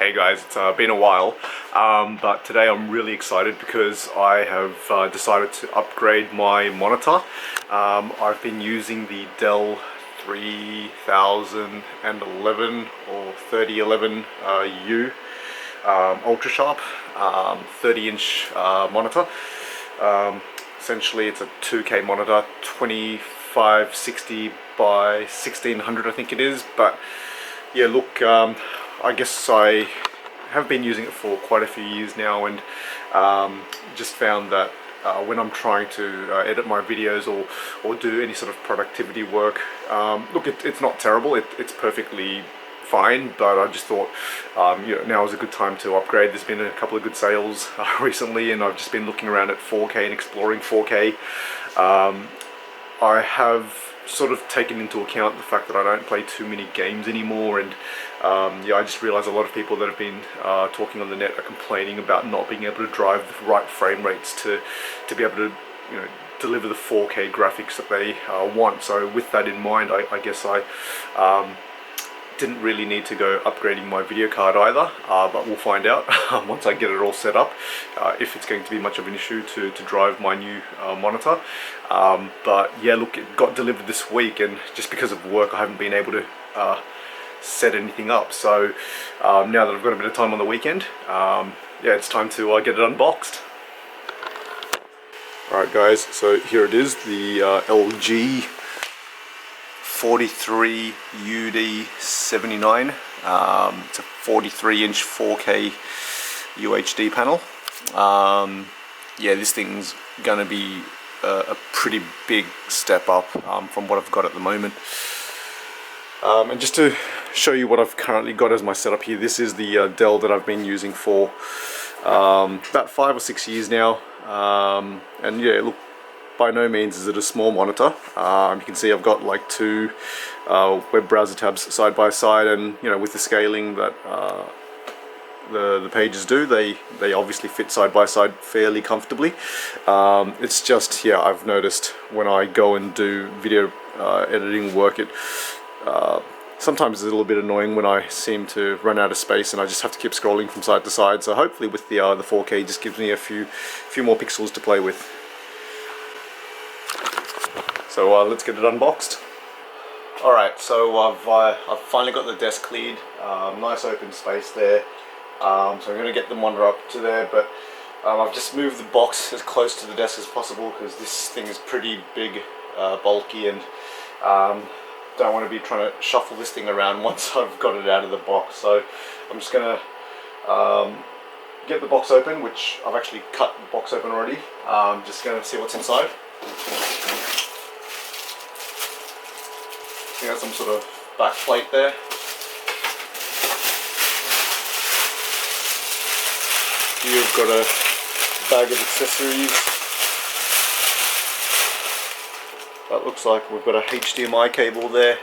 Hey guys, it's been a while, but today I'm really excited because I have decided to upgrade my monitor. I've been using the Dell 3011 or 3011 U Ultrasharp 30-inch monitor. Essentially it's a 2K monitor, 2560 by 1600 I think it is, but yeah, look, I guess I have been using it for quite a few years now, and just found that when I'm trying to edit my videos or do any sort of productivity work, look, it's not terrible, it's perfectly fine, but I just thought now is a good time to upgrade. There's been a couple of good sales recently, and I've just been looking around at 4K and exploring 4K. I have sort of taken into account the fact that I don't play too many games anymore, and yeah, I just realized a lot of people that have been talking on the net are complaining about not being able to drive the right frame rates to be able to, you know, deliver the 4K graphics that they want. So with that in mind, I guess I didn't really need to go upgrading my video card either, but we'll find out once I get it all set up if it's going to be much of an issue to drive my new monitor. But yeah, look, it got delivered this week, and just because of work I haven't been able to set anything up. So now that I've got a bit of time on the weekend, yeah, it's time to get it unboxed. Alright guys, so here it is, the LG 43UD79. It's a 43-inch 4K UHD panel. Yeah, this thing's gonna be a pretty big step up from what I've got at the moment. And just to show you what I've currently got as my setup here, this is the Dell that I've been using for about 5 or 6 years now. And yeah, look, by no means is it a small monitor. You can see I've got like 2 web browser tabs side by side, and you know, with the scaling that the pages do, they obviously fit side by side fairly comfortably. It's just, yeah, I've noticed when I go and do video editing work, it sometimes it's a little bit annoying when I seem to run out of space and I just have to keep scrolling from side to side. So hopefully with the 4K just gives me a few more pixels to play with. So let's get it unboxed. Alright, so I've finally got the desk cleared. Nice open space there. So I'm going to get the monitor up to there, but I've just moved the box as close to the desk as possible because this thing is pretty big, bulky, and don't want to be trying to shuffle this thing around once I've got it out of the box. So I'm just going to get the box open, which I've actually cut the box open already. Just going to see what's inside. You got some sort of back plate there. Here you've got a bag of accessories. That looks like we've got a HDMI cable there,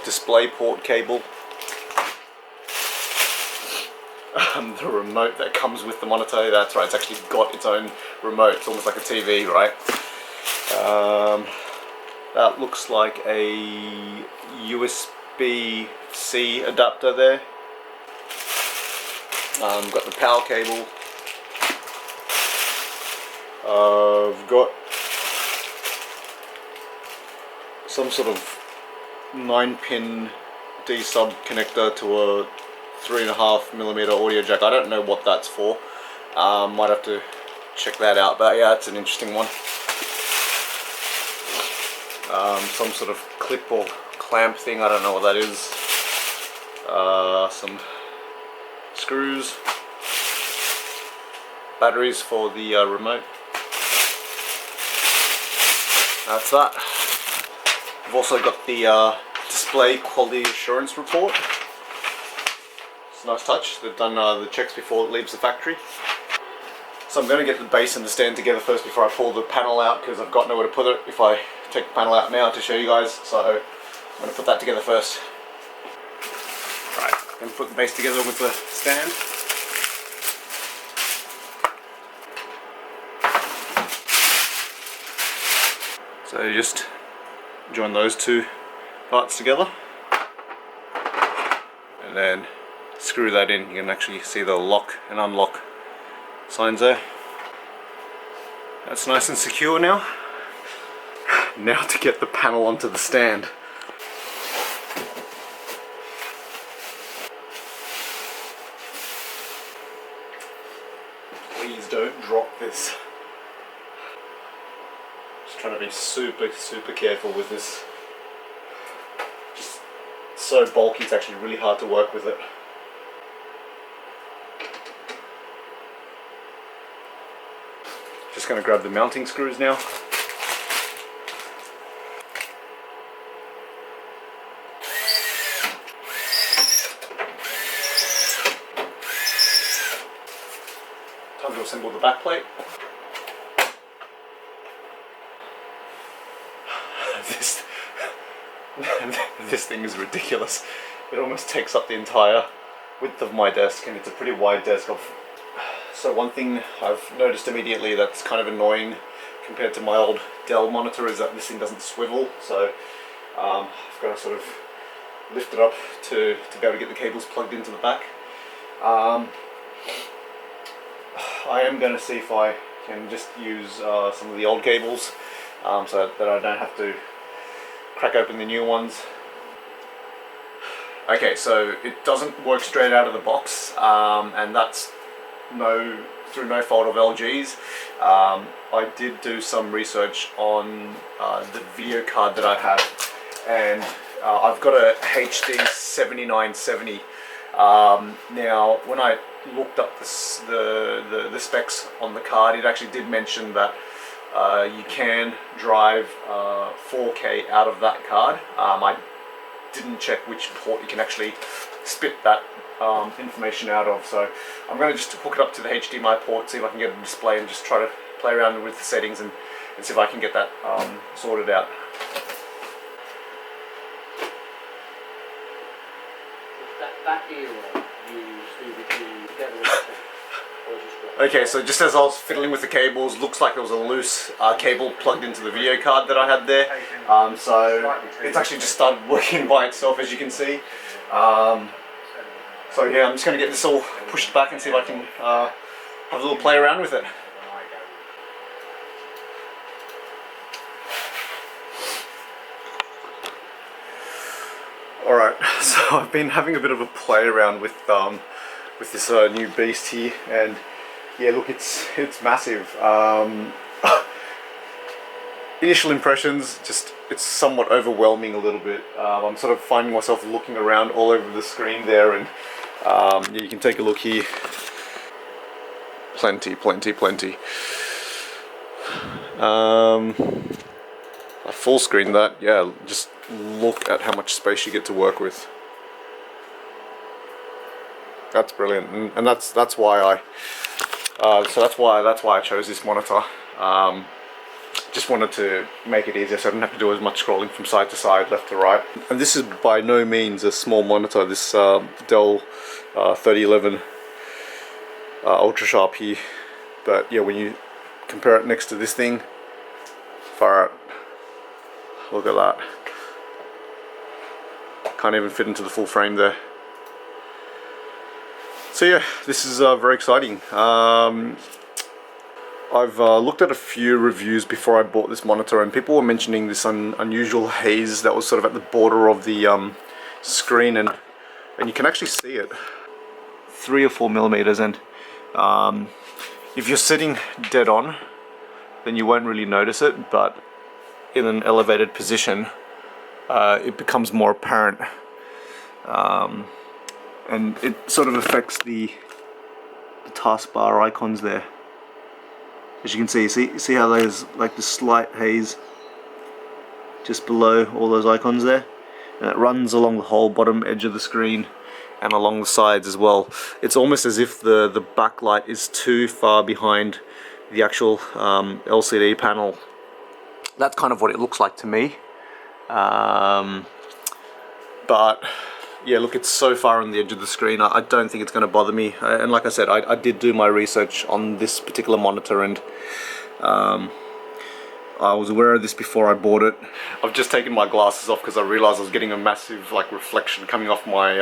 display port cable, the remote that comes with the monitor. That's right, it's actually got its own remote. It's almost like a TV, right? That looks like a USB-C adapter there. Got the power cable. I've got some sort of 9-pin D-sub connector to a 3.5mm audio jack. I don't know what that's for. Might have to check that out, but yeah, it's an interesting one. Some sort of clip or clamp thing, I don't know what that is. Some screws, batteries for the remote. That's that. I've also got the display quality assurance report. It's a nice touch. They've done the checks before it leaves the factory. So I'm going to get the base and the stand together first before I pull the panel out, because I've got nowhere to put it if I take the panel out now to show you guys. So I'm going to put that together first. Right, then put the base together with the stand. So just join those two parts together. and then screw that in. You can actually see the lock and unlock signs there. That's nice and secure now. Now to get the panel onto the stand. Please don't drop this. Just trying to be super careful with this. Just so bulky, it's actually really hard to work with it. Just going to grab the mounting screws now. Time to assemble the back plate. This thing is ridiculous. It almost takes up the entire width of my desk, and it's a pretty wide desk. So one thing I've noticed immediately that's kind of annoying compared to my old Dell monitor is that this thing doesn't swivel. So I've got to sort of lift it up to be able to get the cables plugged into the back. I am going to see if I can just use some of the old cables so that I don't have to crack open the new ones. Okay, so it doesn't work straight out of the box, and that's through no fault of LG's. I did do some research on the video card that I have, and I've got a HD 7970. Now, when I looked up the specs on the card, it actually did mention that you can drive 4K out of that card. I didn't check which port you can actually spit that information out of, so I'm going to just hook it up to the HDMI port, see if I can get a display, and just try to play around with the settings and see if I can get that sorted out. That era used DVD together with Okay, so just as I was fiddling with the cables, looks like there was a loose cable plugged into the video card that I had there. So it's actually just started working by itself, as you can see. So yeah, I'm just going to get this all pushed back and see if I can have a little play around with it. Alright, so I've been having a bit of a play around with this new beast here, and yeah, look, it's massive. Initial impressions, just it's somewhat overwhelming a little bit. I'm sort of finding myself looking around all over the screen there, and yeah, you can take a look here. Plenty. I full screen that, yeah, just look at how much space you get to work with. That's brilliant, and that's why that's why I chose this monitor. Just wanted to make it easier so I didn't have to do as much scrolling from side to side, left to right. And this is by no means a small monitor, this Dell 3011 Ultrasharp here. But yeah, when you compare it next to this thing, far out, look at that. Can't even fit into the full frame there. So yeah, this is very exciting. I've looked at a few reviews before I bought this monitor, and people were mentioning this unusual haze that was sort of at the border of the screen, and you can actually see it. 3 or 4 millimeters, and if you're sitting dead on, then you won't really notice it, but in an elevated position, it becomes more apparent. And it sort of affects the taskbar icons there. As you can see how there's like the slight haze just below all those icons there, and it runs along the whole bottom edge of the screen and along the sides as well. It's almost as if the backlight is too far behind the actual LCD panel. That's kind of what it looks like to me. But yeah, look, it's so far on the edge of the screen, I don't think it's going to bother me. And like I said, I did do my research on this particular monitor, and I was aware of this before I bought it. I've just taken my glasses off because I realized I was getting a massive like reflection coming off my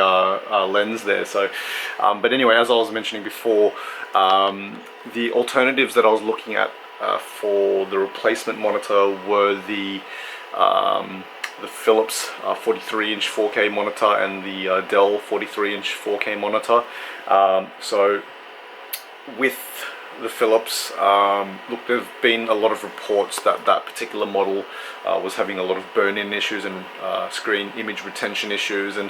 lens there. So, but anyway, as I was mentioning before, the alternatives that I was looking at for the replacement monitor were the Philips 43-inch 4K monitor and the Dell 43-inch 4K monitor. So with the Philips, look, there have been a lot of reports that that particular model was having a lot of burn-in issues and screen image retention issues, and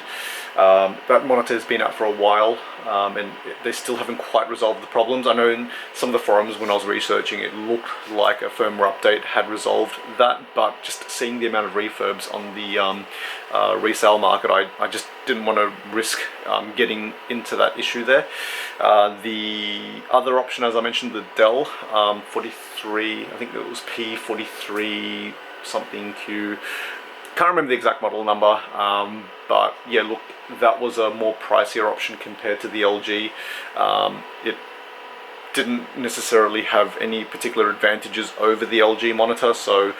that monitor has been out for a while, and they still haven't quite resolved the problems. I know in some of the forums when I was researching, it looked like a firmware update had resolved that, but just seeing the amount of refurbs on the resale market, I just didn't want to risk getting into that issue there. The other option, as I mentioned, the Dell 43, I think it was P43 something Q, can't remember the exact model number, but yeah, look, that was a more pricier option compared to the LG. It didn't necessarily have any particular advantages over the LG monitor, so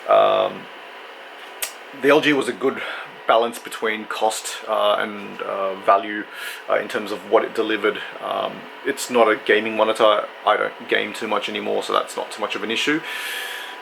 the LG was a good balance between cost and value in terms of what it delivered. It's not a gaming monitor. I don't game too much anymore, so that's not too much of an issue.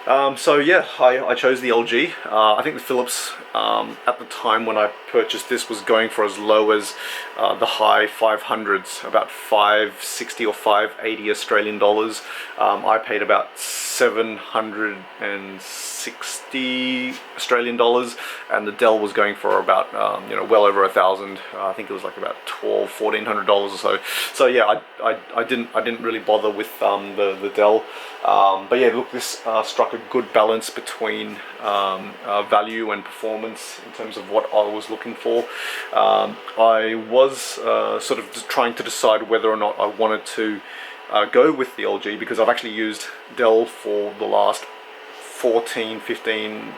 So yeah, I chose the LG. I think the Philips at the time when I purchased this was going for as low as the high 500s, about 560 or 580 Australian dollars. I paid about 760 Australian dollars, and the Dell was going for about you know, well over 1,000. I think it was like about $1,400 or so. So yeah, I didn't really bother with the Dell. But yeah, look, this struck a good balance between value and performance in terms of what I was looking for. I was sort of just trying to decide whether or not I wanted to go with the LG, because I've actually used Dell for the last 14, 15,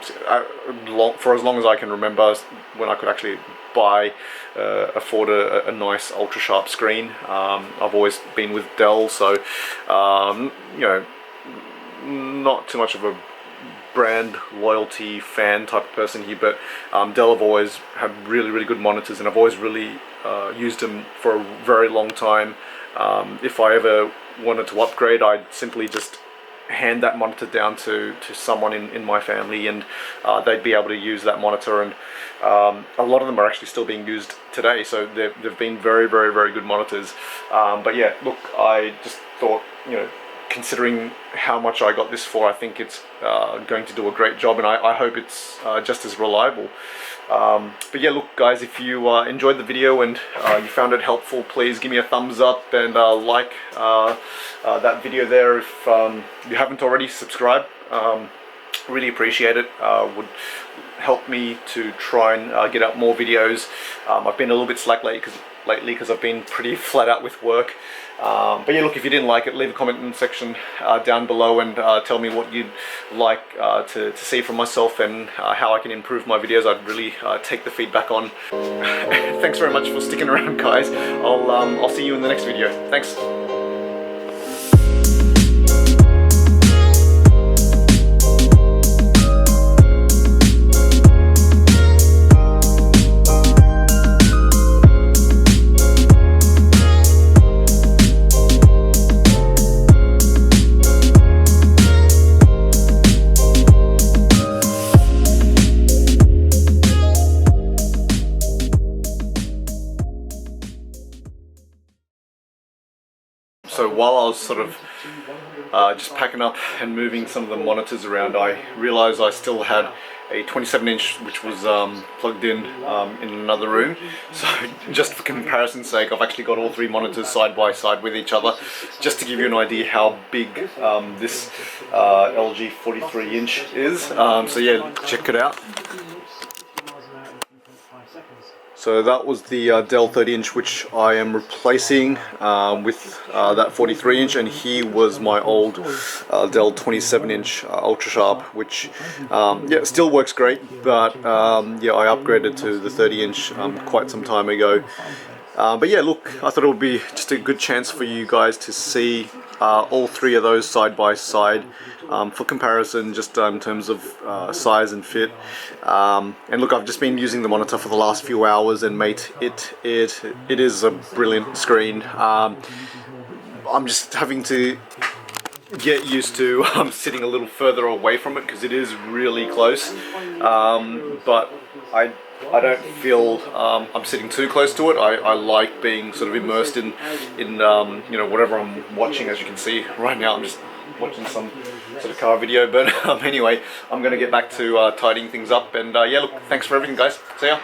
for as long as I can remember, when I could actually afford a nice Ultrasharp screen. I've always been with Dell, so you know, not too much of a brand loyalty fan type of person here, but Dell have always had really good monitors, and I've always really used them for a very long time. If I ever wanted to upgrade, I'd simply just hand that monitor down to someone in my family, and they'd be able to use that monitor, and a lot of them are actually still being used today, so they've been very good monitors. But yeah, look, I just thought, you know, considering how much I got this for, I think it's going to do a great job, and I hope it's just as reliable. But yeah, look guys, if you enjoyed the video and you found it helpful, please give me a thumbs up and like that video there. If you haven't already, subscribe. Really appreciate it. Would help me to try and get out more videos. I've been a little bit slack lately because I've been pretty flat out with work. But yeah, look, if you didn't like it, leave a comment in the section down below and tell me what you'd like to see from myself and how I can improve my videos. I'd really take the feedback on. Thanks very much for sticking around, guys. I'll see you in the next video. Thanks. So while I was sort of just packing up and moving some of the monitors around, I realized I still had a 27-inch which was plugged in another room. So just for comparison's sake, I've actually got all three monitors side by side with each other, just to give you an idea how big this LG 43-inch is. So yeah, check it out. So that was the Dell 30-inch which I am replacing with that 43-inch, and here was my old Dell 27-inch Ultrasharp, which yeah, still works great, but yeah, I upgraded to the 30-inch quite some time ago. But yeah, look, I thought it would be just a good chance for you guys to see all three of those side by side. for comparison, just in terms of size and fit. And look, I've just been using the monitor for the last few hours, and mate, it is a brilliant screen. I'm just having to get used to sitting a little further away from it because it is really close, but I don't feel I'm sitting too close to it. I like being sort of immersed in you know, whatever I'm watching. As you can see right now, I'm just watching some sort of car video, but anyway, I'm gonna get back to tidying things up, and yeah, look, thanks for everything, guys. See ya.